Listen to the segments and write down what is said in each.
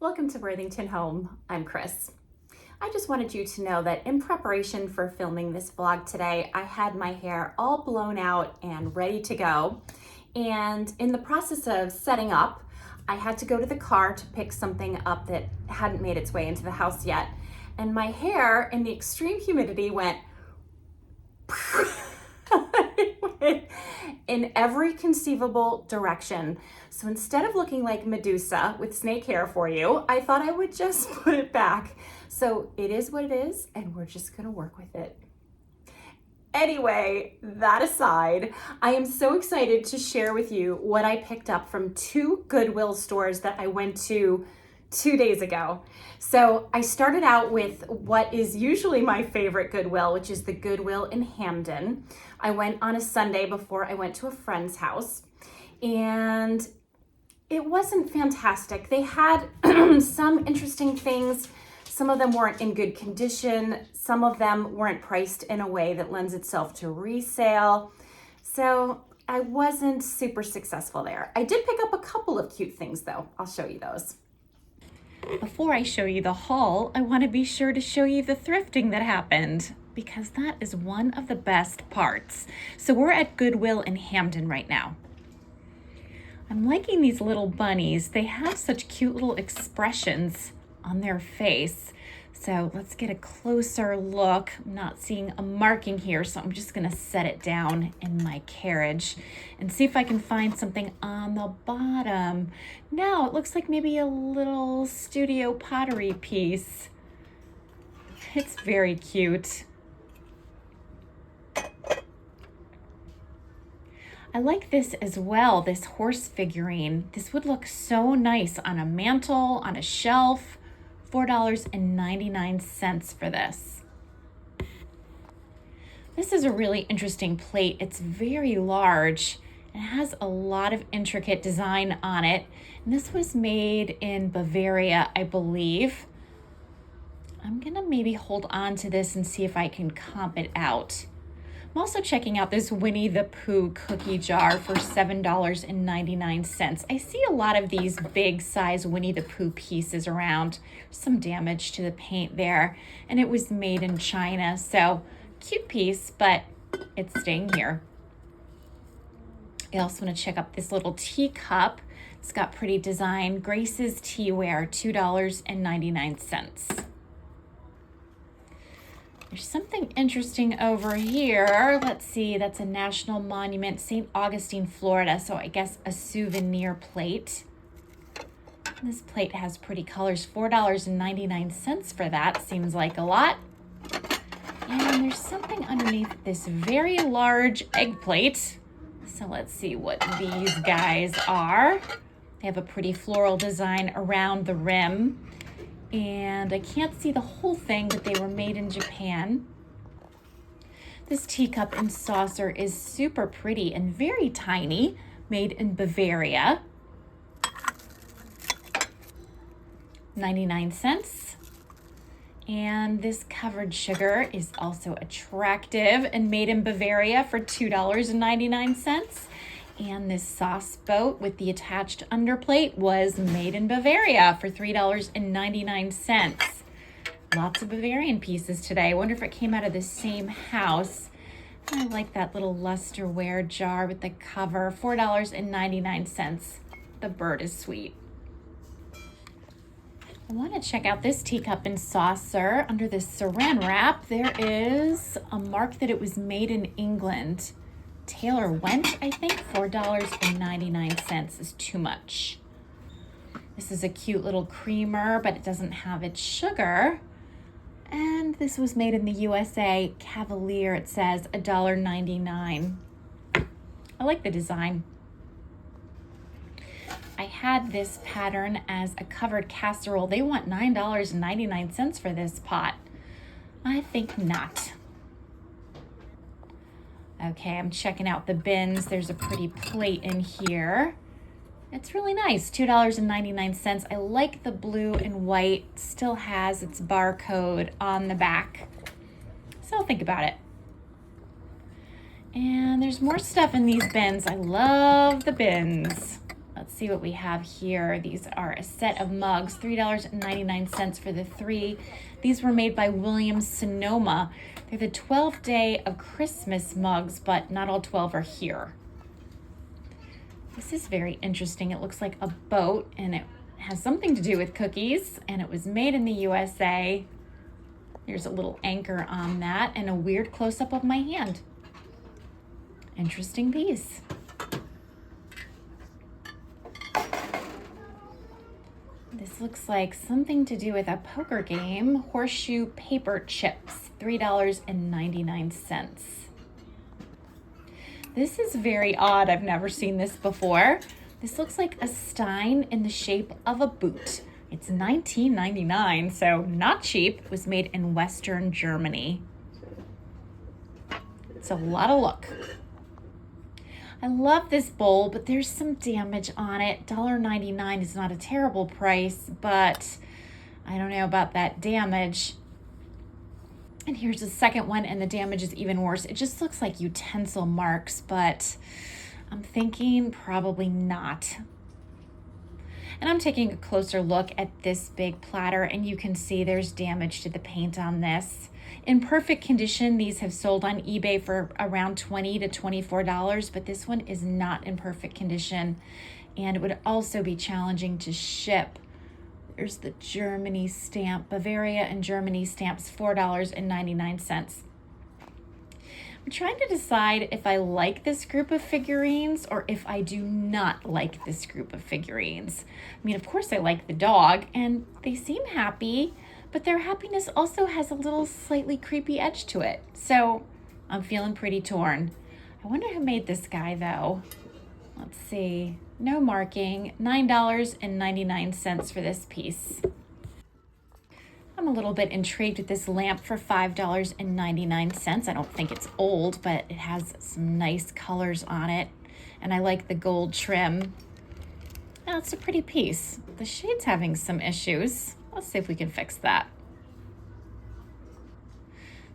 Welcome to Worthington Home. I'm Chris. I just wanted you to know that in preparation for filming this vlog today, I had my hair all blown out and ready to go. And in the process of setting up, I had to go to the car to pick something up that hadn't made its way into the house yet. And my hair in the extreme humidity went in every conceivable direction. So instead of looking like Medusa with snake hair for you, I thought I would just put it back. So it is what it is, and we're just gonna work with it. Anyway, that aside, I am so excited to share with you what I picked up from two Goodwill stores that I went to 2 days ago. So I started out with what is usually my favorite Goodwill, which is the Goodwill in Hamden. I went on a Sunday before I went to a friend's house, and it wasn't fantastic. They had some interesting things. Some of them weren't in good condition. Some of them weren't priced in a way that lends itself to resale. So I wasn't super successful there. I did pick up a couple of cute things though. I'll show you those. Before I show you the haul, I want to be sure to show you the thrifting that happened, because that is one of the best parts. So we're at Goodwill in Hamden right now. I'm liking these little bunnies. They have such cute little expressions on their face. So let's get a closer look. I'm not seeing a marking here, so I'm just gonna set it down in my carriage and see if I can find something on the bottom. Now it looks like maybe a little studio pottery piece. It's very cute. I like this as well, this horse figurine. This would look so nice on a mantle, on a shelf. $4.99 for this. This is a really interesting plate. It's very large and has a lot of intricate design on it. And this was made in Bavaria, I believe. I'm gonna maybe hold on to this and see if I can comp it out. I'm also checking out this Winnie the Pooh cookie jar for $7.99. I see a lot of these big size Winnie the Pooh pieces around. Some damage to the paint there, and it was made in China. So cute piece, but it's staying here. I also want to check out this little teacup. It's got pretty design. Grace's Teaware, $2.99. There's something interesting over here. Let's see, that's a national monument, St. Augustine, Florida. So I guess a souvenir plate. This plate has pretty colors, $4.99 for that. Seems like a lot. And there's something underneath this very large egg plate. So let's see what these guys are. They have a pretty floral design around the rim. And I can't see the whole thing, but they were made in Japan. This teacup and saucer is super pretty and very tiny, made in Bavaria. 99 cents. And this covered sugar is also attractive and made in Bavaria for $2.99. And this sauce boat with the attached underplate was made in Bavaria for $3.99. Lots of Bavarian pieces today. I wonder if it came out of the same house. I like that little lusterware jar with the cover, $4.99. The bird is sweet. I want to check out this teacup and saucer. Under this saran wrap, there is a mark that it was made in England. Taylor Went, I think. $4.99 is too much. This is a cute little creamer, but it doesn't have its sugar. And this was made in the USA. Cavalier, it says, $1.99. I like the design. I had this pattern as a covered casserole. They want $9.99 for this pot. I think not. Okay, I'm checking out the bins. There's a pretty plate in here. It's really nice, $2.99. I like the blue and white. Still has its barcode on the back. So I'll think about it. And there's more stuff in these bins. I love the bins. Let's see what we have here. These are a set of mugs, $3.99 for the 3. These were made by Williams Sonoma. They're the 12 Day of Christmas mugs, but not all 12 are here. This is very interesting. It looks like a boat, and it has something to do with cookies, and it was made in the USA. There's a little anchor on that and a weird close-up of my hand. Interesting piece. This looks like something to do with a poker game. Horseshoe paper chips, $3.99. This is very odd. I've never seen this before. This looks like a stein in the shape of a boot. It's $19.99, so not cheap. It was made in Western Germany. It's a lot of look. I love this bowl, but there's some damage on it. $1.99 is not a terrible price, but I don't know about that damage. And here's the second one, and the damage is even worse. It just looks like utensil marks, but I'm thinking probably not. And I'm taking a closer look at this big platter, and you can see there's damage to the paint on this. In perfect condition, these have sold on eBay for around $20 to $24, but this one is not in perfect condition, and it would also be challenging to ship. There's the Germany stamp, Bavaria and Germany stamps, $4.99. I'm trying to decide if I like this group of figurines or if I do not like this group of figurines. I mean, of course I like the dog, and they seem happy, but their happiness also has a little slightly creepy edge to it. So I'm feeling pretty torn. I wonder who made this guy though. Let's see, no marking, $9.99 for this piece. I'm a little bit intrigued with this lamp for $5.99. I don't think it's old, but it has some nice colors on it. And I like the gold trim. Oh, it's a pretty piece. The shade's having some issues. Let's see if we can fix that.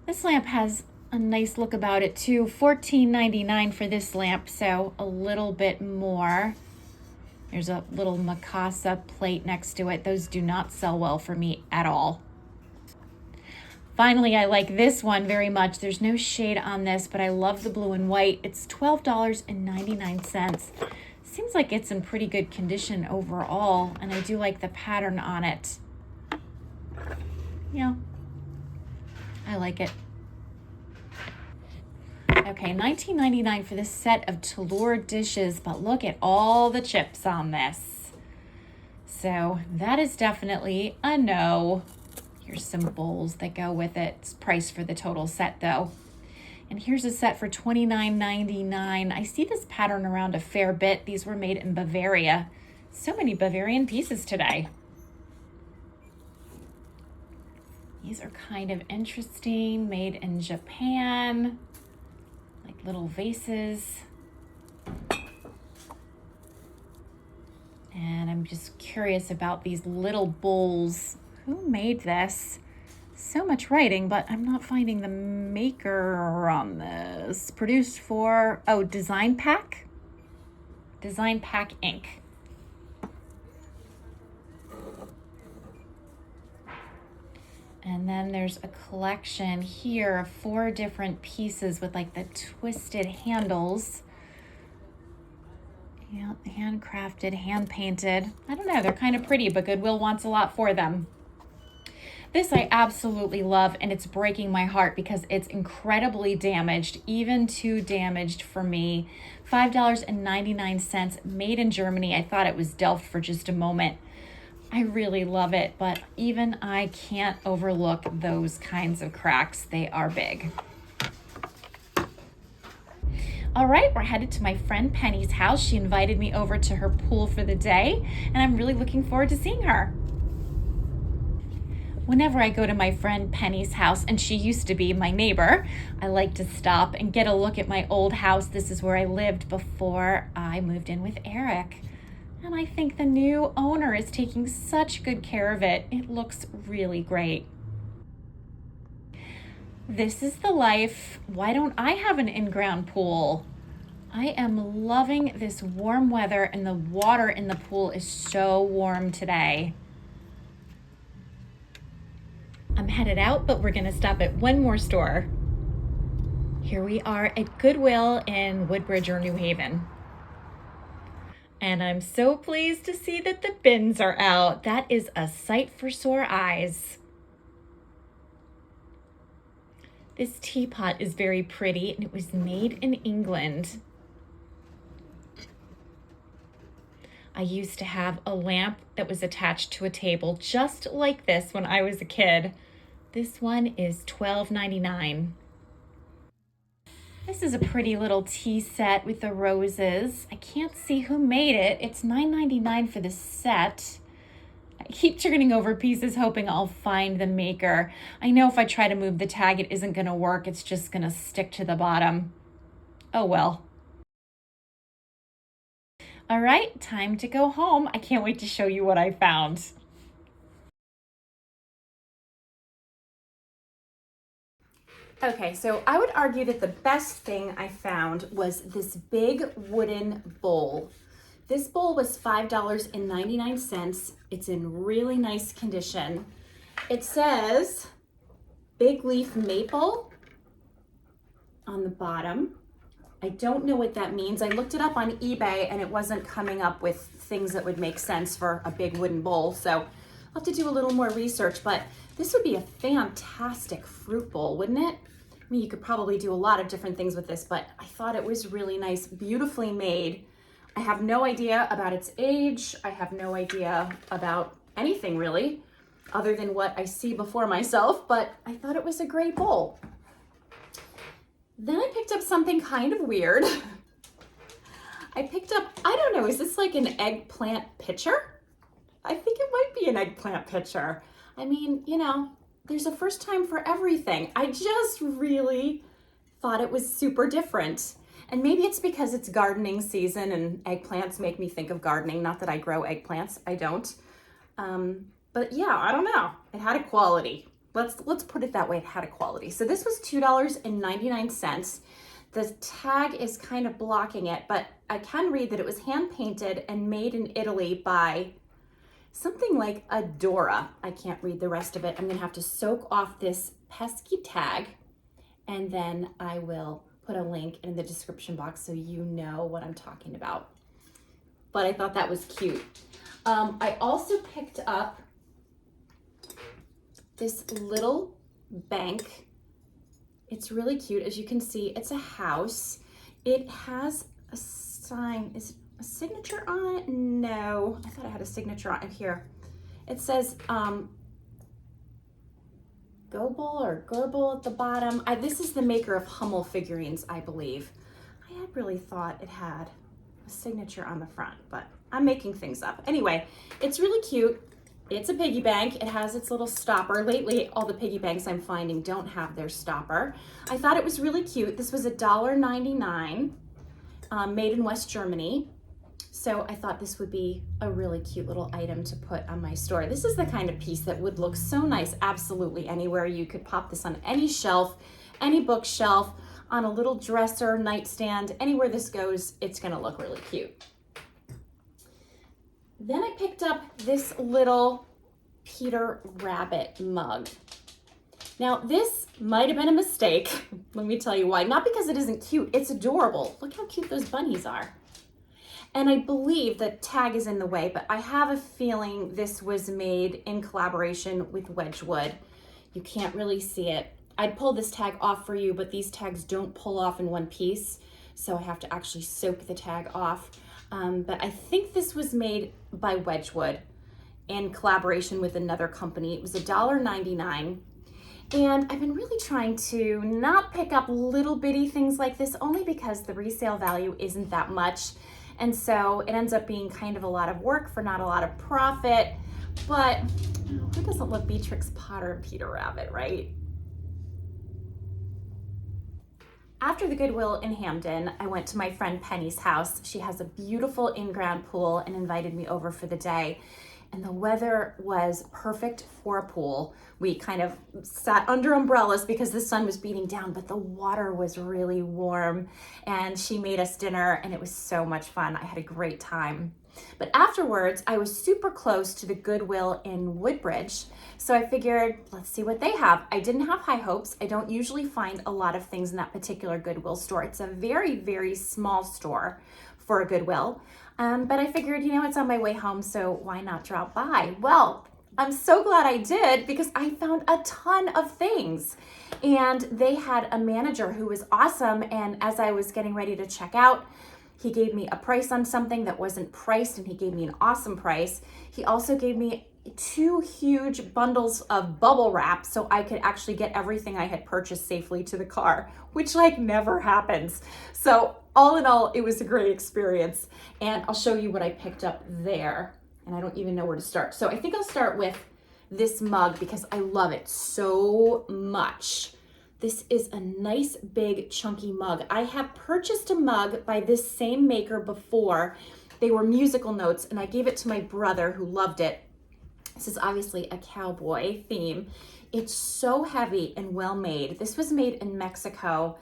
This lamp has a nice look about it too. $14.99 for this lamp, so a little bit more. There's a little Mikasa plate next to it. Those do not sell well for me at all. Finally, I like this one very much. There's no shade on this, but I love the blue and white. It's $12.99. Seems like it's in pretty good condition overall, and I do like the pattern on it. Yeah, I like it. Okay, $19.99 for this set of Toulouse dishes, but look at all the chips on this. So that is definitely a no. Here's some bowls that go with it. It's priced for the total set though. And here's a set for $29.99. I see this pattern around a fair bit. These were made in Bavaria. So many Bavarian pieces today. These are kind of interesting, made in Japan, like little vases. And I'm just curious about these little bowls. Who made this? So much writing, but I'm not finding the maker on this. Produced for, Design Pack? Design Pack Inc. And then there's a collection here of 4 different pieces with like the twisted handles. Yeah, handcrafted, hand painted. I don't know, they're kind of pretty, but Goodwill wants a lot for them. This I absolutely love, and it's breaking my heart because it's incredibly damaged, even too damaged for me. $5.99, made in Germany. I thought it was Delft for just a moment. I really love it, but even I can't overlook those kinds of cracks. They are big. All right, we're headed to my friend Penny's house. She invited me over to her pool for the day, and I'm really looking forward to seeing her. Whenever I go to my friend Penny's house, and she used to be my neighbor, I like to stop and get a look at my old house. This is where I lived before I moved in with Eric. And I think the new owner is taking such good care of it. It looks really great. This is the life. Why don't I have an in-ground pool? I am loving this warm weather, and the water in the pool is so warm today. I'm headed out, but we're gonna stop at one more store. Here we are at Goodwill in Woodbridge or New Haven. And I'm so pleased to see that the bins are out. That is a sight for sore eyes. This teapot is very pretty, and it was made in England. I used to have a lamp that was attached to a table just like this when I was a kid. This one is $12.99. This is a pretty little tea set with the roses. I can't see who made it. It's $9.99 for the set. I keep turning over pieces hoping I'll find the maker. I know if I try to move the tag, it isn't gonna work. It's just gonna stick to the bottom. Oh well. All right, time to go home. I can't wait to show you what I found. Okay, so I would argue that the best thing I found was this big wooden bowl. This bowl was $5.99. It's in really nice condition. It says Big Leaf Maple on the bottom. I don't know what that means. I looked it up on eBay and it wasn't coming up with things that would make sense for a big wooden bowl. So I'll have to do a little more research, but this would be a fantastic fruit bowl, wouldn't it? I mean, you could probably do a lot of different things with this, but I thought it was really nice, beautifully made. I have no idea about its age. I have no idea about anything really, other than what I see before myself, but I thought it was a great bowl. Then I picked up something kind of weird. I picked up, I don't know, is this like an eggplant pitcher? I think it might be an eggplant pitcher. I mean, you know, there's a first time for everything. I just really thought it was super different. And maybe it's because it's gardening season and eggplants make me think of gardening. Not that I grow eggplants, I don't. But yeah, I don't know. It had a quality. Let's put it that way, it had a quality. So this was $2.99. The tag is kind of blocking it, but I can read that it was hand painted and made in Italy by something like Adora. I can't read the rest of it. I'm gonna have to soak off this pesky tag, and then I will put a link in the description box so you know what I'm talking about. But I thought that was cute. I also picked up this little bank. It's really cute. As you can see, it's a house. It has a sign. Is it a signature on it? No, I thought I had a signature on it here. It says Goodwill or Gerbil at the bottom. This is the maker of Hummel figurines, I believe. I had really thought it had a signature on the front, but I'm making things up. Anyway, it's really cute. It's a piggy bank. It has its little stopper. Lately, all the piggy banks I'm finding don't have their stopper. I thought it was really cute. This was $1.99, made in West Germany. So I thought this would be a really cute little item to put on my store. This is the kind of piece that would look so nice absolutely anywhere. You could pop this on any shelf, any bookshelf, on a little dresser, nightstand, anywhere this goes, it's gonna look really cute. Then I picked up this little Peter Rabbit mug. Now this might have been a mistake. Let me tell you why. Not because it isn't cute, it's adorable. Look how cute those bunnies are. And I believe the tag is in the way, but I have a feeling this was made in collaboration with Wedgwood. You can't really see it. I'd pull this tag off for you, but these tags don't pull off in one piece, so I have to actually soak the tag off. But I think this was made by Wedgwood in collaboration with another company. It was $1.99. And I've been really trying to not pick up little bitty things like this, only because the resale value isn't that much. And so it ends up being kind of a lot of work for not a lot of profit. But who doesn't love Beatrix Potter and Peter Rabbit, right? After the Goodwill in Hamden, I went to my friend Penny's house. She has a beautiful in-ground pool and invited me over for the day. and the weather was perfect for a pool. We kind of sat under umbrellas because the sun was beating down, but the water was really warm, and she made us dinner, and it was so much fun. I had a great time. But afterwards, I was super close to the Goodwill in Woodbridge, so I figured, let's see what they have. I didn't have high hopes. I don't usually find a lot of things in that particular Goodwill store. It's a very, very small store for a Goodwill, but I figured, it's on my way home, so why not drop by? Well, I'm so glad I did because I found a ton of things, and they had a manager who was awesome, and as I was getting ready to check out, he gave me a price on something that wasn't priced, and he gave me an awesome price. He also gave me 2 huge bundles of bubble wrap so I could actually get everything I had purchased safely to the car, which never happens. So all in all, it was a great experience, and I'll show you what I picked up there, and I don't even know where to start. So I think I'll start with this mug because I love it so much. This is a nice big chunky mug. I have purchased a mug by this same maker before. They were musical notes, and I gave it to my brother who loved it. This is obviously a cowboy theme. It's so heavy and well made. This was made in Mexico,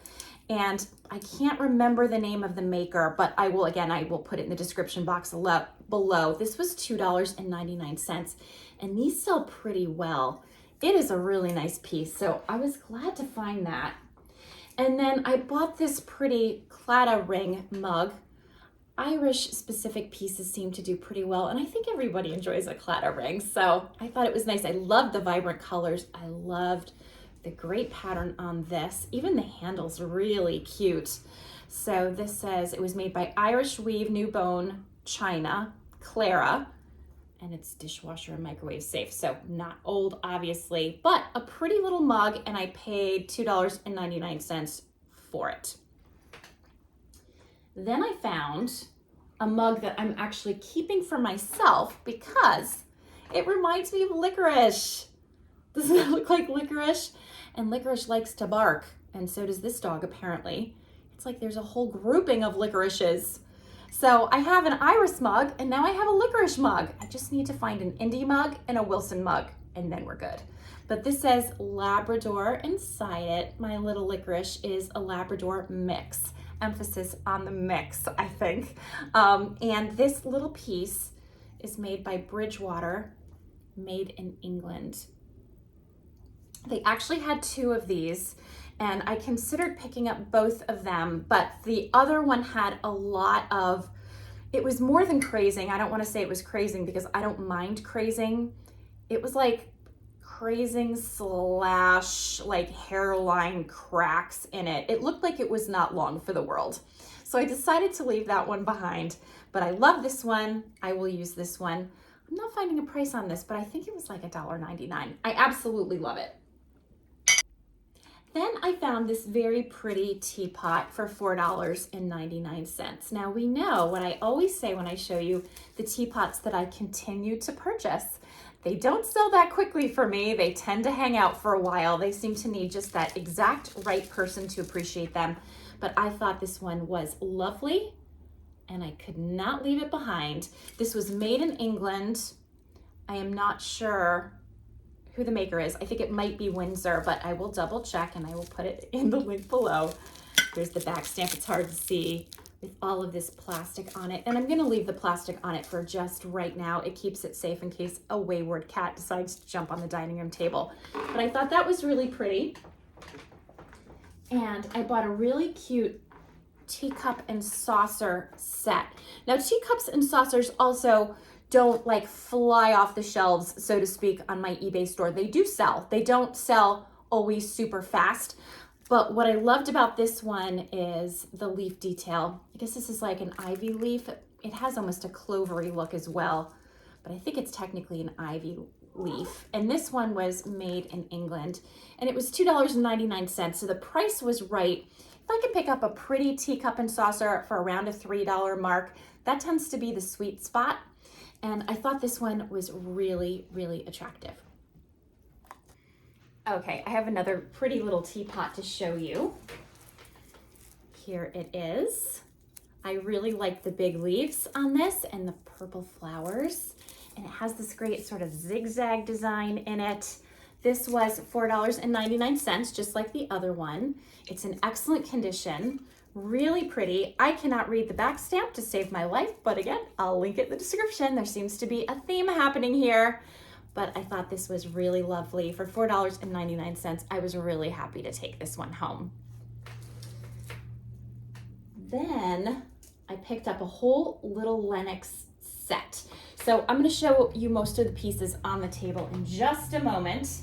and I can't remember the name of the maker, but I will put it in the description box below. This was $2.99, and these sell pretty well. It is a really nice piece, so I was glad to find that. And then I bought this pretty claddagh ring mug. Irish specific pieces seem to do pretty well, and I think everybody enjoys a claddagh ring, so I thought it was nice. I loved the vibrant colors. I loved the great pattern on this. Even the handle's really cute. So this says it was made by Irish Weave New Bone China, Clara, and it's dishwasher and microwave safe. So not old, obviously, but a pretty little mug, and I paid $2.99 for it. Then I found a mug that I'm actually keeping for myself because it reminds me of licorice. Doesn't it look like licorice? And licorice likes to bark, and so does this dog apparently. It's like there's a whole grouping of licorices. So I have an iris mug, and now I have a licorice mug. I just need to find an Indie mug and a Wilson mug, and then we're good. But this says Labrador inside it. My little licorice is a Labrador mix. Emphasis on the mix, I think. And this little piece is made by Bridgewater, made in England. They actually had 2 of these, and I considered picking up both of them, but the other one had a lot of, it was more than crazing. I don't want to say it was crazing because I don't mind crazing. It was like crazing / hairline cracks in it. It looked like it was not long for the world. So I decided to leave that one behind, but I love this one. I will use this one. I'm not finding a price on this, but I think it was like $1.99. I absolutely love it. Then I found this very pretty teapot for $4.99. Now we know what I always say when I show you the teapots that I continue to purchase. They don't sell that quickly for me. They tend to hang out for a while. They seem to need just that exact right person to appreciate them. But I thought this one was lovely, and I could not leave it behind. This was made in England. I am not sure who the maker is. I think it might be Windsor, but I will double check, and I will put it in the link below. There's the back stamp. It's hard to see with all of this plastic on it. And I'm gonna leave the plastic on it for just right now. It keeps it safe in case a wayward cat decides to jump on the dining room table. But I thought that was really pretty. And I bought a really cute teacup and saucer set. Now, teacups and saucers also don't fly off the shelves, so to speak, on my eBay store. They do sell. They don't sell always super fast. But what I loved about this one is the leaf detail. I guess this is like an ivy leaf. It has almost a clovery look as well, but I think it's technically an ivy leaf. And this one was made in England, and it was $2.99, so the price was right. If I could pick up a pretty teacup and saucer for around a $3 mark, that tends to be the sweet spot. And I thought this one was really, really attractive. Okay, I have another pretty little teapot to show you. Here it is. I really like the big leaves on this and the purple flowers. and it has this great sort of zigzag design in it. This was $4.99, just like the other one. It's in excellent condition, really pretty. I cannot read the back stamp to save my life, but again, I'll link it in the description. There seems to be a theme happening here, but I thought this was really lovely. For $4.99, I was really happy to take this one home. Then I picked up a whole little Lenox set. So I'm going to show you most of the pieces on the table in just a moment.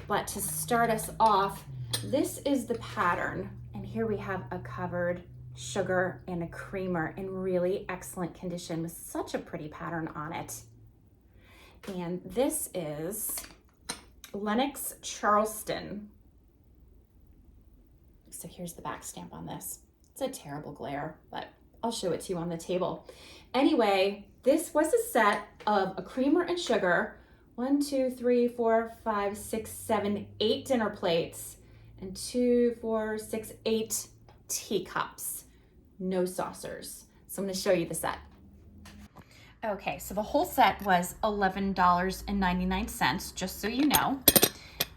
But to start us off, this is the pattern. And here we have a covered sugar and a creamer in really excellent condition with such a pretty pattern on it. And this is Lenox Charleston. So here's the back stamp on this. It's a terrible glare, but I'll show it to you on the table. Anyway, this was a set of a creamer and sugar, 1, 2, 3, 4, 5, 6, 7, 8 dinner plates, and 2, 4, 6, 8 teacups, no saucers. So I'm going to show you the set. Okay, so the whole set was $11.99, just so you know.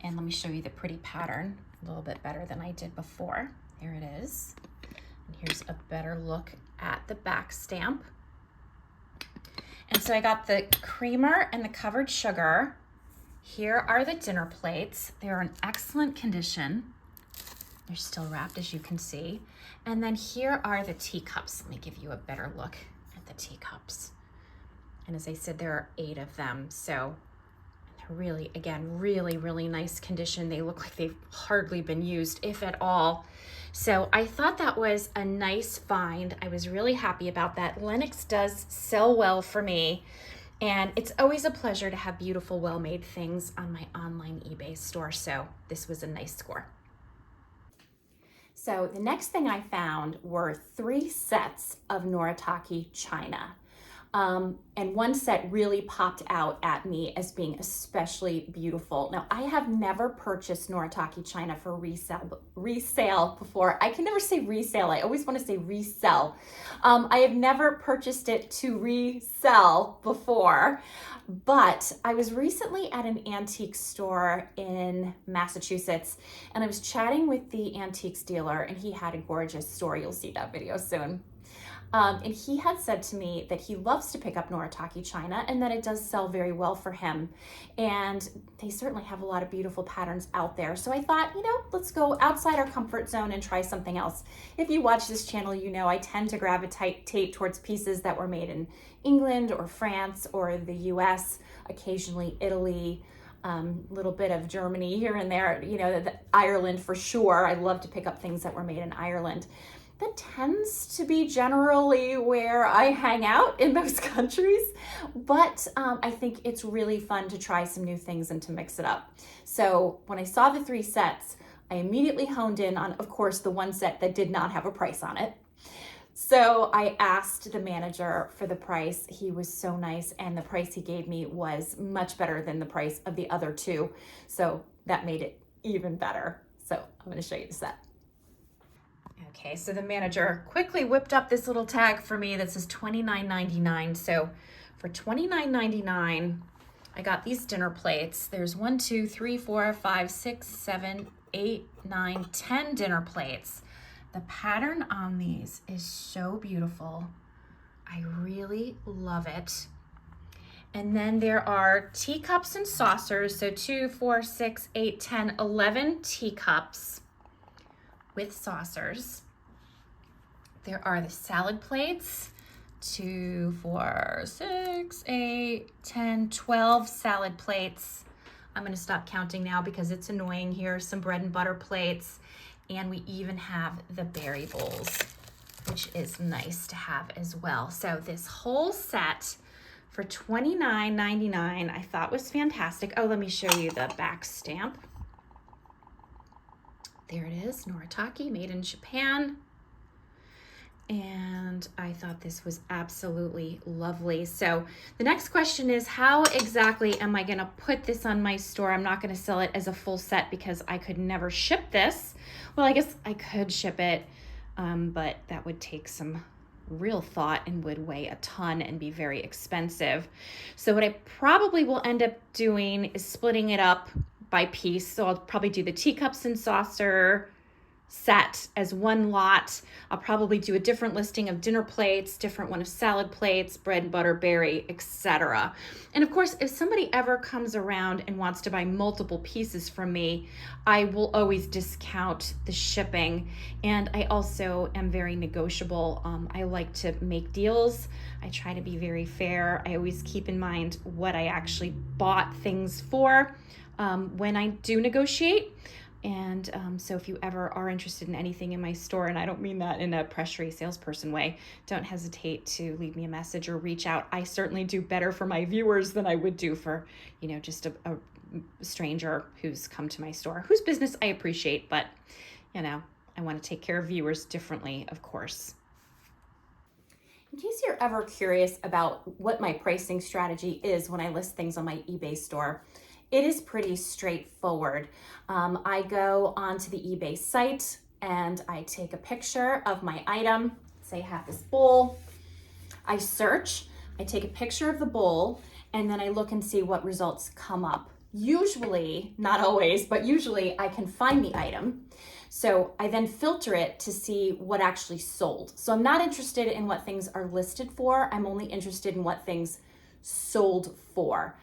And let me show you the pretty pattern a little bit better than I did before. There it is. And here's a better look at the back stamp. And so I got the creamer and the covered sugar. Here are the dinner plates. They're in excellent condition. They're still wrapped, as you can see. And then here are the teacups. Let me give you a better look at the teacups. And as I said, there are 8 of them. So they're really, again, really nice condition. They look like they've hardly been used, if at all. So I thought that was a nice find. I was really happy about that. Lenox does sell well for me. And it's always a pleasure to have beautiful, well-made things on my online eBay store. So this was a nice score. So the next thing I found were 3 sets of Noritake China. And one set really popped out at me as being especially beautiful. Now, I have never purchased Noritake China for resale before. I can never say resale. I always want to say resell. I have never purchased it to resell before, but I was recently at an antique store in Massachusetts, and I was chatting with the antiques dealer, and he had a gorgeous store. You'll see that video soon. And he had said to me that he loves to pick up Noritake China and that it does sell very well for him. And they certainly have a lot of beautiful patterns out there. So I thought, you know, let's go outside our comfort zone and try something else. If you watch this channel, you know I tend to gravitate towards pieces that were made in England or France or the US, occasionally Italy, little bit of Germany here and there, you know, Ireland for sure. I love to pick up things that were made in Ireland. That tends to be generally where I hang out in those countries, but I think it's really fun to try some new things and to mix it up. So when I saw the 3 sets, I immediately honed in on, of course, the one set that did not have a price on it. So I asked the manager for the price. He was so nice, and the price he gave me was much better than the price of the other 2. So that made it even better. So I'm going to show you the set. Okay, so the manager quickly whipped up this little tag for me that says $29.99. So for $29.99, I got these dinner plates. There's 1, 2, 3, 4, 5, 6, 7, 8, 9, 10 dinner plates. The pattern on these is so beautiful. I really love it. And then there are teacups and saucers. So 2, 4, 6, 8, 10, 11 teacups with saucers. There are the salad plates, 2, 4, 6, 8, 10, 12 salad plates. I'm gonna stop counting now because it's annoying. Here are some bread and butter plates, and we even have the berry bowls, which is nice to have as well. So this whole set for $29.99 I thought was fantastic. Oh, let me show you the back stamp. There it is, Noritake, made in Japan. And I thought this was absolutely lovely. So the next question is, how exactly am I gonna put this on my store? I'm not gonna sell it as a full set because I could never ship this. Well, I guess I could ship it, but that would take some real thought and would weigh a ton and be very expensive. So what I probably will end up doing is splitting it up by piece. So I'll probably do the teacups and saucer set as one lot. I'll probably do a different listing of dinner plates, different one of salad plates, bread, butter, berry, etc. And of course, if somebody ever comes around and wants to buy multiple pieces from me, I will always discount the shipping. And I also am very negotiable. I like to make deals. I try to be very fair. I always keep in mind what I actually bought things for when I do negotiate. And so if you ever are interested in anything in my store, and I don't mean that in a pressury salesperson way, don't hesitate to leave me a message or reach out. I certainly do better for my viewers than I would do for, just a stranger who's come to my store, whose business I appreciate, but, I want to take care of viewers differently, of course. In case you're ever curious about what my pricing strategy is when I list things on my eBay store, it is pretty straightforward. I go onto the eBay site and I take a picture of my item. Say I have this bowl. I search, I take a picture of the bowl, and then I look and see what results come up. Usually, not always, but usually I can find the item. So I then filter it to see what actually sold. So I'm not interested in what things are listed for. I'm only interested in what things sold for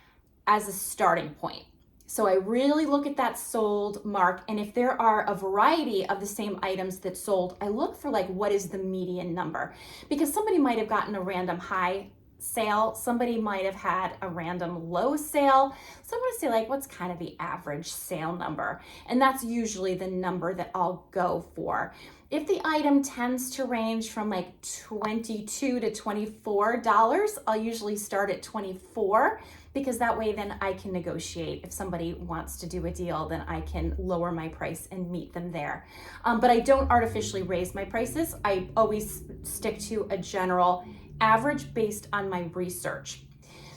as a starting point. So I really look at that sold mark, and if there are a variety of the same items that sold, I look for what is the median number, because somebody might have gotten a random high sale, somebody might have had a random low sale. So I want to say what's kind of the average sale number, and that's usually the number that I'll go for. If the item tends to range from $22 to $24, I'll usually start at $24, because that way then I can negotiate. If somebody wants to do a deal, then I can lower my price and meet them there. But I don't artificially raise my prices. I always stick to a general average based on my research.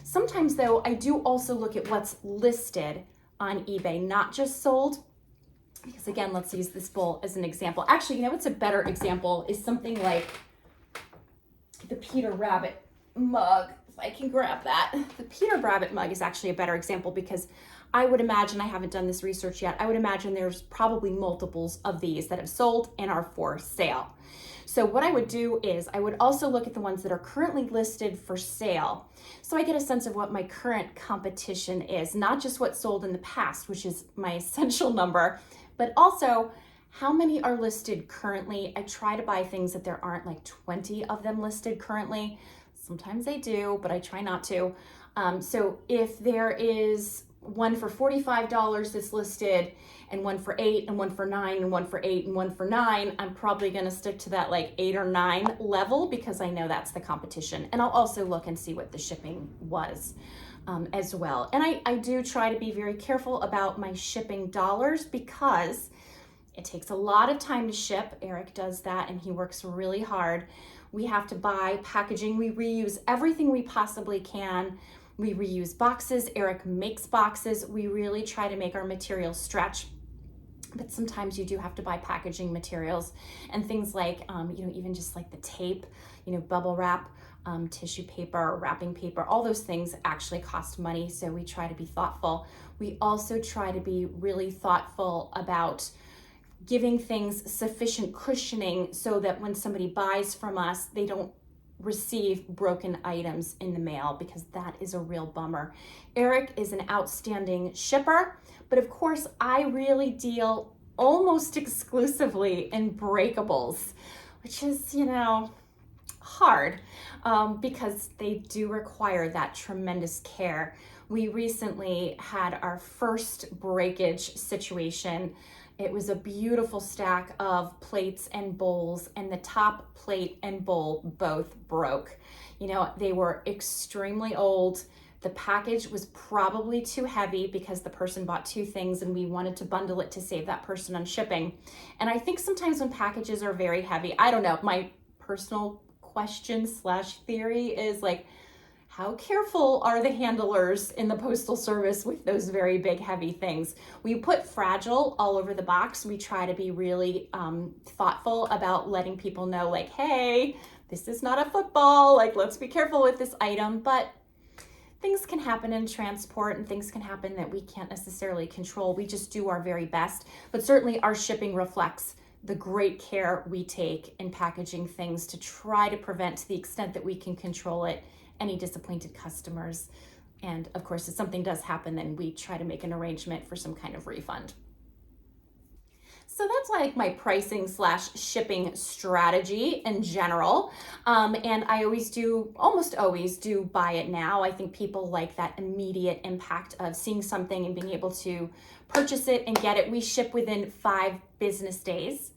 Sometimes though, I do also look at what's listed on eBay, not just sold. Because again, let's use this bowl as an example. Actually, what's a better example is something like the Peter Rabbit mug. If I can grab that. The Peter Rabbit mug is actually a better example, because I would imagine, I haven't done this research yet, I would imagine there's probably multiples of these that have sold and are for sale. So what I would do is I would also look at the ones that are currently listed for sale. So I get a sense of what my current competition is, not just what sold in the past, which is my essential number, but also how many are listed currently. I try to buy things that there aren't 20 of them listed currently. Sometimes I do, but I try not to. So if there is one for $45 that's listed, and one for $8, and one for $9, and one for $8, and one for $9, I'm probably going to stick to that 8 or 9 level, because I know that's the competition. And I'll also look and see what the shipping was as well. And I do try to be very careful about my shipping dollars, because it takes a lot of time to ship. Eric does that, and he works really hard. We have to buy packaging. We reuse everything we possibly can. We reuse boxes. Eric makes boxes. We really try to make our materials stretch. But sometimes you do have to buy packaging materials and things like, even just the tape, bubble wrap, tissue paper, wrapping paper, all those things actually cost money. So we try to be thoughtful. We also try to be really thoughtful about giving things sufficient cushioning so that when somebody buys from us, they don't receive broken items in the mail, because that is a real bummer. Eric is an outstanding shipper, but of course I really deal almost exclusively in breakables, which is, hard because they do require that tremendous care. We recently had our first breakage situation. It was a beautiful stack of plates and bowls, and the top plate and bowl both broke. They were extremely old. The package was probably too heavy because the person bought 2 things and we wanted to bundle it to save that person on shipping. And I think sometimes when packages are very heavy, I don't know, my personal question/theory is how careful are the handlers in the postal service with those very big, heavy things? We put fragile all over the box. We try to be really thoughtful about letting people know hey, this is not a football, like let's be careful with this item, but things can happen in transport and things can happen that we can't necessarily control. We just do our very best, but certainly our shipping reflects the great care we take in packaging things to try to prevent, to the extent that we can control it, any disappointed customers. And of course, if something does happen, then we try to make an arrangement for some kind of refund. So that's like my pricing / shipping strategy in general. And I almost always do buy it now. I think people like that immediate impact of seeing something and being able to purchase it and get it. We ship within 5 business days.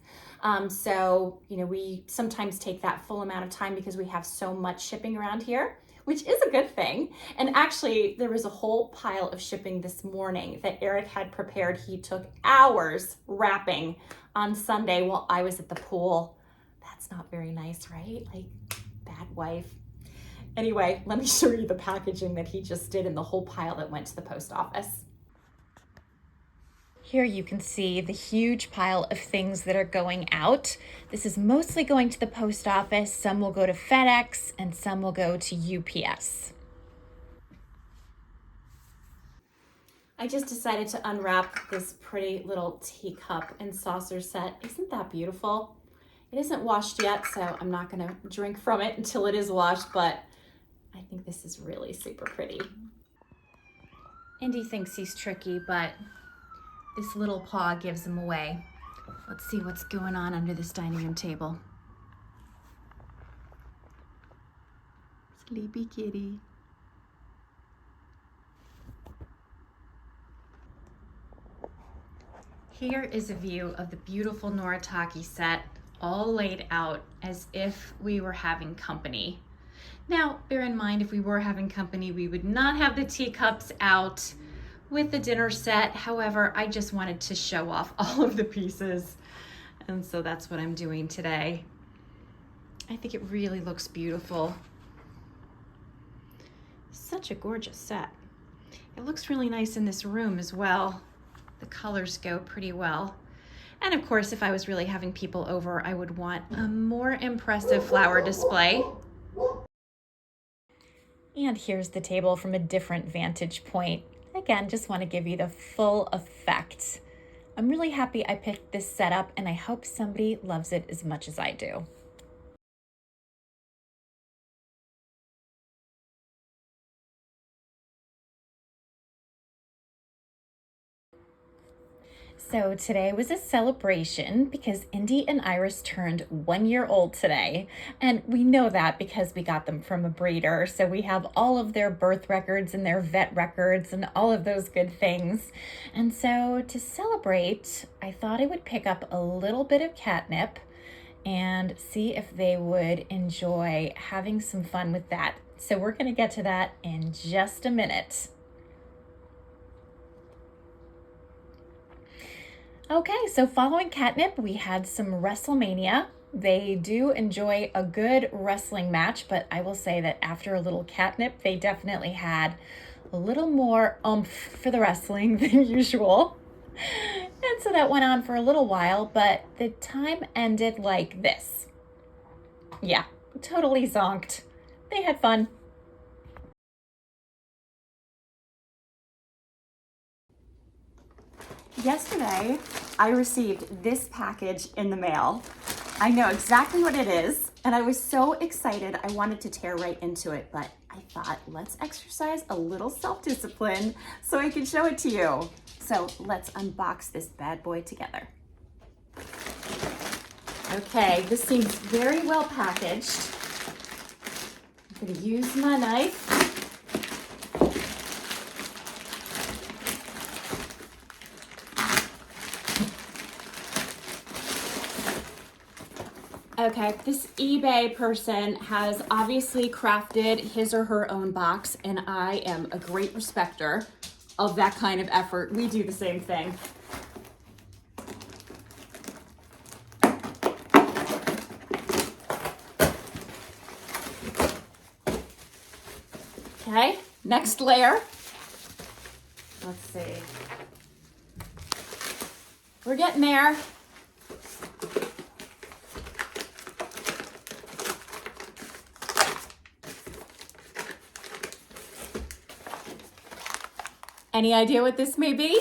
So, we sometimes take that full amount of time because we have so much shipping around here, which is a good thing. And actually, there was a whole pile of shipping this morning that Eric had prepared. He took hours wrapping on Sunday while I was at the pool. That's not very nice, right? Like, bad wife. Anyway, let me show you the packaging that he just did and the whole pile that went to the post office. Here you can see the huge pile of things that are going out. This is mostly going to the post office. Some will go to FedEx and some will go to UPS. I just decided to unwrap this pretty little teacup and saucer set. Isn't that beautiful? It isn't washed yet, so I'm not gonna drink from it until it is washed, but I think this is really super pretty. Indy thinks he's tricky, but this little paw gives him away. Let's see what's going on under this dining room table. Sleepy kitty. Here is a view of the beautiful Noritake set, all laid out as if we were having company. Now, bear in mind, if we were having company, we would not have the teacups out with the dinner set. However, I just wanted to show off all of the pieces. And so that's what I'm doing today. I think it really looks beautiful. Such a gorgeous set. It looks really nice in this room as well. The colors go pretty well. And of course, if I was really having people over, I would want a more impressive flower display. And here's the table from a different vantage point. Again, just want to give you the full effect. I'm really happy I picked this setup and I hope somebody loves it as much as I do. So today was a celebration because Indy and Iris turned 1 year old today. And we know that because we got them from a breeder. So we have all of their birth records and their vet records and all of those good things. And so to celebrate, I thought I would pick up a little bit of catnip and see if they would enjoy having some fun with that. So we're going to get to that in just a minute. Okay, so following catnip, we had some WrestleMania. They do enjoy a good wrestling match, but I will say that after a little catnip, they definitely had a little more oomph for the wrestling than usual. And so that went on for a little while, but the time ended like this. Yeah, totally zonked. They had fun. Yesterday, I received this package in the mail. I know exactly what it is, and I was so excited I wanted to tear right into it, but I thought, let's exercise a little self-discipline so I can show it to you. So let's unbox this bad boy together. Okay, this seems very well packaged. I'm gonna use my knife. Okay, this eBay person has obviously crafted his or her own box, and I am a great respecter of that kind of effort. We do the same thing. Okay, next layer. Let's see. We're getting there. Any idea what this may be?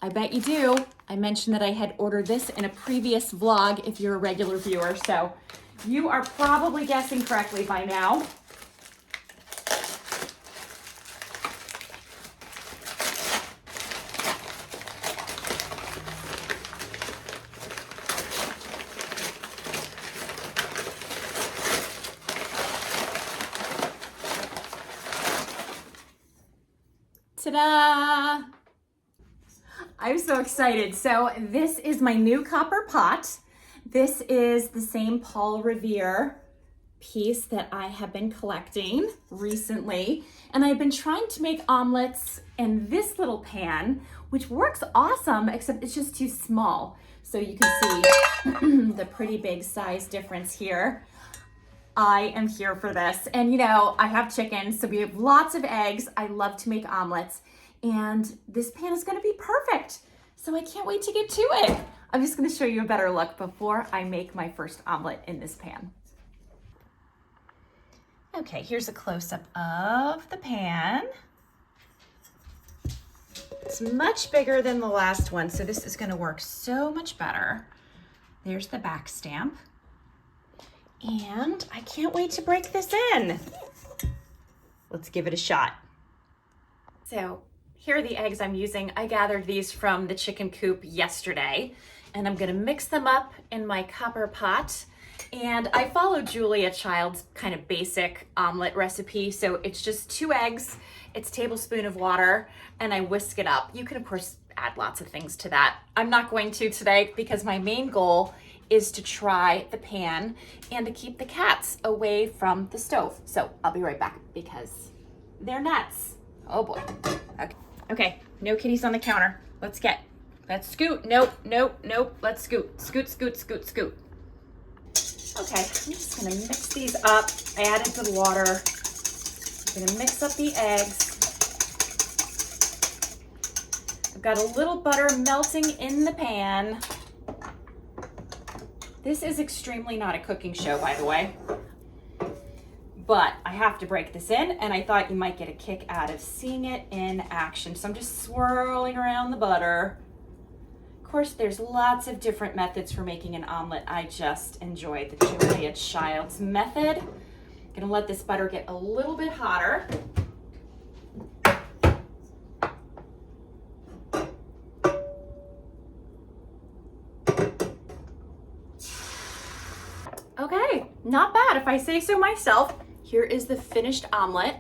I bet you do. I mentioned that I had ordered this in a previous vlog if you're a regular viewer, so you are probably guessing correctly by now. Ta-da! I'm so excited. So this is my new copper pot. This is the same Paul Revere piece that I have been collecting recently. And I've been trying to make omelets in this little pan, which works awesome, except it's just too small. So you can see the pretty big size difference here. I am here for this. And you know, I have chickens, so we have lots of eggs. I love to make omelets, and this pan is gonna be perfect. So I can't wait to get to it. I'm just gonna show you a better look before I make my first omelet in this pan. Okay, here's a close-up of the pan. It's much bigger than the last one, so this is gonna work so much better. There's the back stamp. And I can't wait to break this in. Let's give it a shot. So here are the eggs I'm using. I gathered these from the chicken coop yesterday, and I'm gonna mix them up in my copper pot. And I followed Julia Child's kind of basic omelet recipe. So it's just 2 eggs, it's a tablespoon of water, and I whisk it up. You can of course add lots of things to that. I'm not going to today because my main goal is to try the pan and to keep the cats away from the stove. So I'll be right back because they're nuts. Oh boy. Okay, no kitties on the counter. Let's scoot. Nope. Let's scoot. Scoot. Okay, I'm just gonna mix these up. I added the water. I'm gonna mix up the eggs. I've got a little butter melting in the pan. This is extremely not a cooking show, by the way, but I have to break this in, and I thought you might get a kick out of seeing it in action. So I'm just swirling around the butter. Of course, there's lots of different methods for making an omelet. I just enjoy the Julia Child's method. I'm gonna let this butter get a little bit hotter. Okay, not bad if I say so myself. Here is the finished omelet.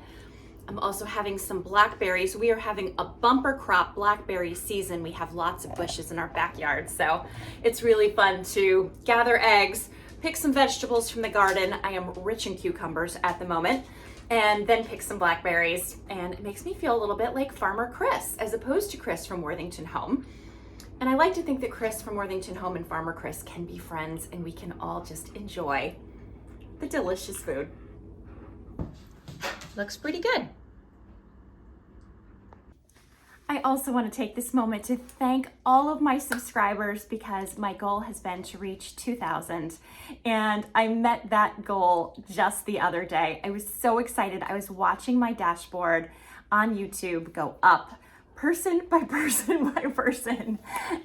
I'm also having some blackberries. We are having a bumper crop blackberry season. We have lots of bushes in our backyard, so it's really fun to gather eggs, pick some vegetables from the garden. I am rich in cucumbers at the moment, and then pick some blackberries, and it makes me feel a little bit like Farmer Chris as opposed to Chris from Worthington Home. And I like to think that Chris from Worthington Home and Farmer Chris can be friends, and we can all just enjoy the delicious food. Looks pretty good. I also want to take this moment to thank all of my subscribers because my goal has been to reach 2,000, and I met that goal just the other day. I was so excited. I was watching my dashboard on YouTube go up person by person by person.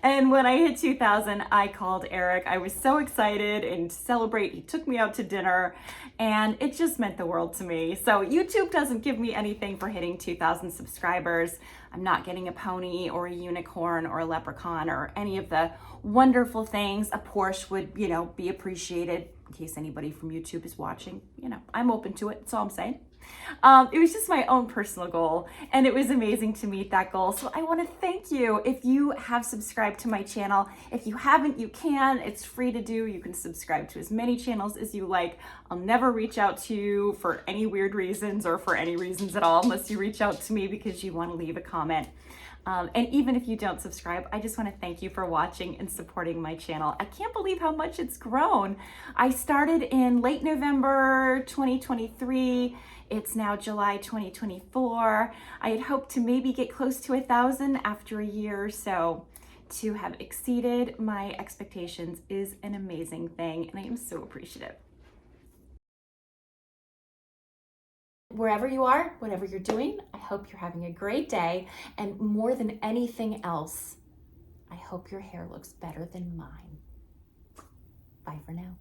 And when I hit 2,000, I called Eric. I was so excited and to celebrate. He took me out to dinner, and it just meant the world to me. So YouTube doesn't give me anything for hitting 2,000 subscribers. I'm not getting a pony or a unicorn or a leprechaun or any of the wonderful things. A Porsche would, be appreciated in case anybody from YouTube is watching. I'm open to it. That's all I'm saying. It was just my own personal goal, and it was amazing to meet that goal. So I want to thank you if you have subscribed to my channel. If you haven't, you can. It's free to do. You can subscribe to as many channels as you like. I'll never reach out to you for any weird reasons or for any reasons at all, unless you reach out to me because you want to leave a comment. And even if you don't subscribe, I just want to thank you for watching and supporting my channel. I can't believe how much it's grown. I started in late November 2023. It's now July 2024. I had hoped to maybe get close to 1,000 after a year or so. To have exceeded my expectations is an amazing thing, and I am so appreciative. wherever you are, whatever you're doing, I hope you're having a great day. And more than anything else, I hope your hair looks better than mine. Bye for now.